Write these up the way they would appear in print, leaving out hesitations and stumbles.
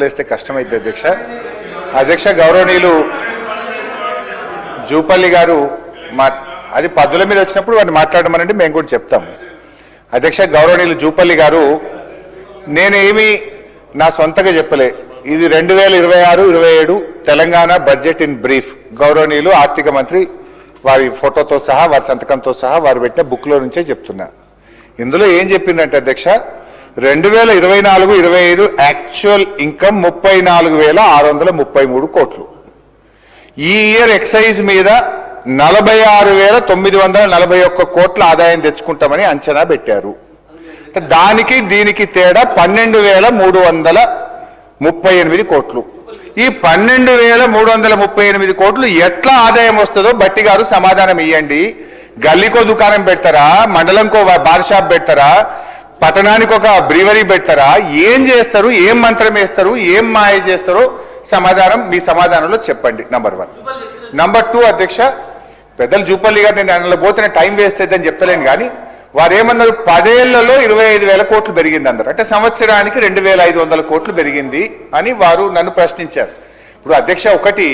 లేస్తే కష్టమైంది అధ్యక్ష గౌరవనీయులు జూపల్లి గారు అది పద్దుల మీద వచ్చినప్పుడు వారిని మాట్లాడమనండి, మేము కూడా చెప్తాం. అధ్యక్ష గౌరవనీయులు జూపల్లి గారు, నేనేమి నా సొంతగా చెప్పలే, ఇది 2026-27 తెలంగాణ బడ్జెట్ ఇన్ బ్రీఫ్ గౌరవనీయులు ఆర్థిక మంత్రి వారి ఫోటోతో సహా వారి సంతకంతో సహా వారు పెట్టిన బుక్లో నుంచే చెప్తున్నా. ఇందులో ఏం చెప్పిందంటే అధ్యక్ష, 2024-25 యాక్చువల్ ఇన్కమ్ 34,633 కోట్లు. ఈ ఇయర్ ఎక్సైజ్ మీద 46,941 కోట్ల ఆదాయం తెచ్చుకుంటామని అంచనా పెట్టారు. దానికి దీనికి తేడా 12,338 కోట్లు. ఈ 12,338 కోట్లు ఎట్లా ఆదాయం వస్తుందో బట్టి గారు సమాధానం ఇవ్వండి. గల్లీకో దుకాణం పెడతారా, మండలంకో బార్ షాప్ పెడతారా, పట్టణానికి ఒక బ్రీవరీ పెడతారా, ఏం చేస్తారు, ఏం మంత్రం వేస్తారు, ఏం మాయ చేస్తారో సమాధానం మీ సమాధానంలో చెప్పండి. నంబర్ 1. నంబర్ 2 అధ్యక్ష, పెద్దలు జూపల్లి గారు నేను అందులో పోతే టైం వేస్ట్ అయిద్దని చెప్తలేను, కానీ వారు ఏమన్నారు, 10 ఏళ్లలో 25,000 కోట్లు పెరిగింది అన్నారు. అంటే సంవత్సరానికి 2,500 కోట్లు పెరిగింది అని వారు నన్ను ప్రశ్నించారు. ఇప్పుడు అధ్యక్ష ఒకటి,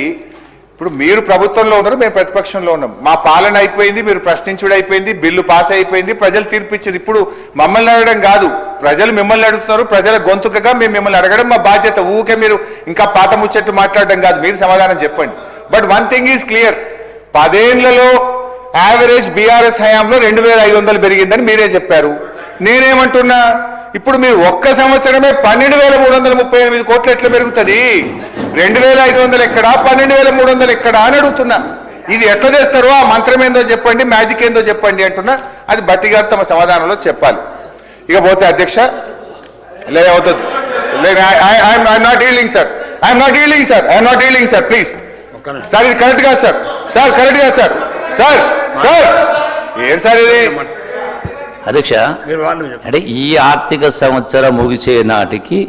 ఇప్పుడు మీరు ప్రభుత్వంలో ఉన్నారు, మేము ప్రతిపక్షంలో ఉన్నాం. మా పాలన అయిపోయింది, మీరు ప్రశ్నించుడు అయిపోయింది, బిల్లు పాస్ అయిపోయింది, ప్రజలు తీర్పిచ్చింది. ఇప్పుడు మమ్మల్ని అడగడం కాదు, ప్రజలు మిమ్మల్ని అడుగుతున్నారు. ప్రజల గొంతుకగా మేము మిమ్మల్ని అడగడం మా బాధ్యత. ఊకే మీరు ఇంకా పాత ముచ్చట్లు మాట్లాడడం కాదు, మీరు సమాధానం చెప్పండి. But one thing is clear, 10 ఏళ్లలో యావరేజ్ బీఆర్ఎస్ హయాంలో 2,500 పెరిగిందని మీరే చెప్పారు. నేనేమంటున్నా, ఇప్పుడు మీరు ఒక్క సంవత్సరమే 12,338 కోట్లు ఎట్లా పెరుగుతుంది? 2,500 ఎక్కడా, 12,300 ఎక్కడా అని అడుగుతున్నా. ఇది ఎట్లా చేస్తారో ఆ మంత్రం ఏందో చెప్పండి, మ్యాజిక్ ఏందో చెప్పండి అంటున్నా. అది బట్టి గారు తమ సమాధానంలో చెప్పాలి. ఇక పోతే అధ్యక్ష అవుతుంది. I'm not yielding sir, I'm not yielding sir, I'm not yielding sir, please sir. ఇది కరెక్ట్ కాదు సార్, సార్ కరెక్ట్ కాదు సార్, సార్ సార్ ఏం సార్ ఇది? అధ్యక్ష, అంటే ఈ ఆర్థిక సంవత్సరం ముగిసే నాటికి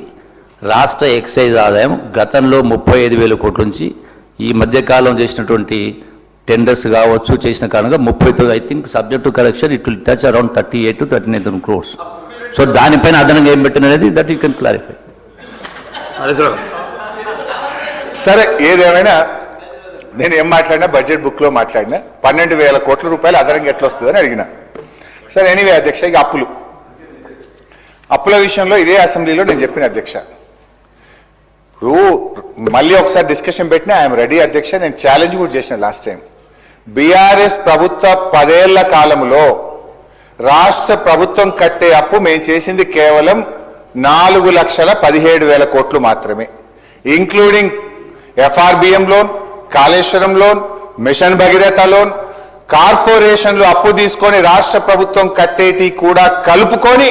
రాష్ట్ర ఎక్సైజ్ ఆదాయం గతంలో 35,000 కోట్ల నుంచి ఈ మధ్యకాలం చేసినటువంటి టెండర్స్ కావచ్చు చేసిన కారణంగా 39, I think subject to correction it will touch around 38 to 39 crores. So దానిపైన అదనంగా ఏం పెట్టినది దట్ యూ కెన్ క్లారిఫై. సరే, ఏదేమైనా నేను ఏం మాట్లాడినా బడ్జెట్ బుక్లో మాట్లాడినా 12,000 కోట్ల రూపాయలు అదనంగా ఎట్లా వస్తుందని అడిగిన. సరే, ఎనీవే అధ్యక్ష, ఇక అప్పుల విషయంలో ఇదే అసెంబ్లీలో నేను చెప్పిన అధ్యక్ష, ఇప్పుడు మళ్ళీ ఒకసారి డిస్కషన్ పెట్టినా ఐఎమ్ రెడీ అధ్యక్ష. నేను ఛాలెంజ్ కూడా చేసిన లాస్ట్ టైం. బీఆర్ఎస్ ప్రభుత్వ 10 ఏళ్ల కాలంలో రాష్ట్ర ప్రభుత్వం కట్టే అప్పు మేము చేసింది కేవలం 4,17,000 కోట్లు మాత్రమే, including FRBM loan, Kaleshwaram loan, mission Bhagiratha loan, కార్పొరేషన్లు అప్పు తీసుకొని రాష్ట్ర ప్రభుత్వం కట్టేటి కూడా కలుపుకొని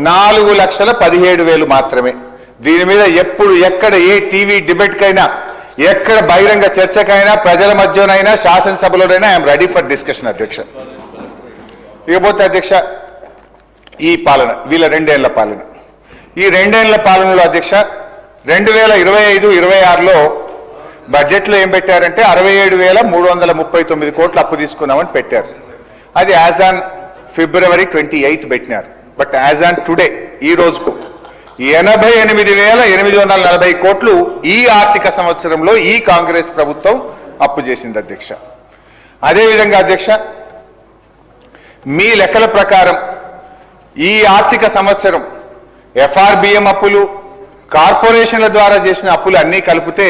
4,17,000 మాత్రమే. దీని మీద ఎప్పుడు ఎక్కడ ఏ టీవీ డిబేట్కైనా, ఎక్కడ బహిరంగ చర్చకైనా, ప్రజల మధ్యనైనా, శాసనసభలోనైనా ఐఎమ్ రెడీ ఫర్ డిస్కషన్ అధ్యక్ష. ఇకపోతే అధ్యక్ష, ఈ పాలన వీళ్ళ 2 ఏళ్ల పాలన, ఈ 2 ఏళ్ల పాలనలో అధ్యక్ష 2025-26లో బడ్జెట్లో ఏం పెట్టారంటే 67,339 కోట్లు అప్పు తీసుకున్నామని పెట్టారు. అది యాజ్ ఆన్ February 28 పెట్టినారు. బట్ యాజ్ ఆన్ టుడే, ఈ రోజుకు 88,840 కోట్లు ఈ ఆర్థిక సంవత్సరంలో ఈ కాంగ్రెస్ ప్రభుత్వం అప్పు చేసింది అధ్యక్ష. అదేవిధంగా అధ్యక్ష, మీ లెక్కల ప్రకారం ఈ ఆర్థిక సంవత్సరం ఎఫ్ఆర్బిఎం అప్పులు, కార్పొరేషన్ల ద్వారా చేసిన అప్పులు అన్నీ కలిపితే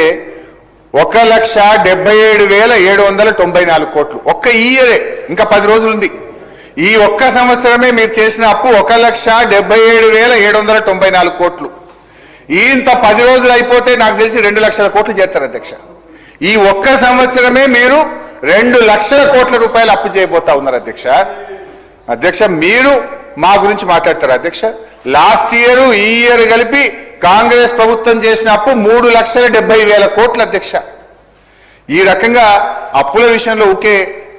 1,77,794 కోట్లు. ఒక్క ఈ ఇయరే, ఇంకా 10 రోజులు ఉంది. ఈ ఒక్క సంవత్సరమే మీరు చేసిన అప్పు 1,77,794 కోట్లు. ఇంత 10 రోజులు అయిపోతే నాకు తెలిసి 2 లక్షల కోట్లు చేస్తారు అధ్యక్ష. ఈ ఒక్క సంవత్సరమే మీరు 2 లక్షల కోట్ల రూపాయలు అప్పు చేయబోతా ఉన్నారు అధ్యక్ష. అధ్యక్ష, మీరు మా గురించి మాట్లాడతారు అధ్యక్ష. లాస్ట్ ఇయర్ ఈ ఇయర్ కలిపి కాంగ్రెస్ ప్రభుత్వం చేసిన అప్పు 3,70,000 కోట్లు అధ్యక్ష. ఈ రకంగా అప్పుల విషయంలో ఒకే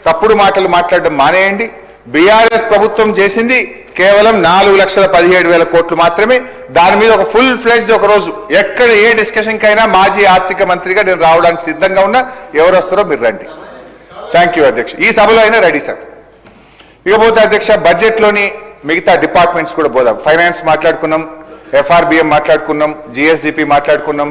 తప్పుడు మాటలు మాట్లాడడం మానేయండి. బీఆర్ఎస్ ప్రభుత్వం చేసింది కేవలం 4,17,000 కోట్లు మాత్రమే. దాని మీద ఒక ఫుల్ ఫ్లెజ్డ్ ఒక రోజు ఎక్కడ ఏ డిస్కషన్ కైనా మాజీ ఆర్థిక మంత్రిగా నేను రావడానికి సిద్ధంగా ఉన్నా. ఎవరు వస్తారో మీరు రండి. థ్యాంక్ యూ అధ్యక్ష. ఈ సభలో అయినా రెడీ సార్. ఇకపోతే అధ్యక్ష, బడ్జెట్లోని మిగతా డిపార్ట్మెంట్స్ కూడా పోదాం. ఫైనాన్స్ మాట్లాడుకున్నాం, FRBM మాట్లాడుకున్నాం, GSDP మాట్లాడుకున్నాం.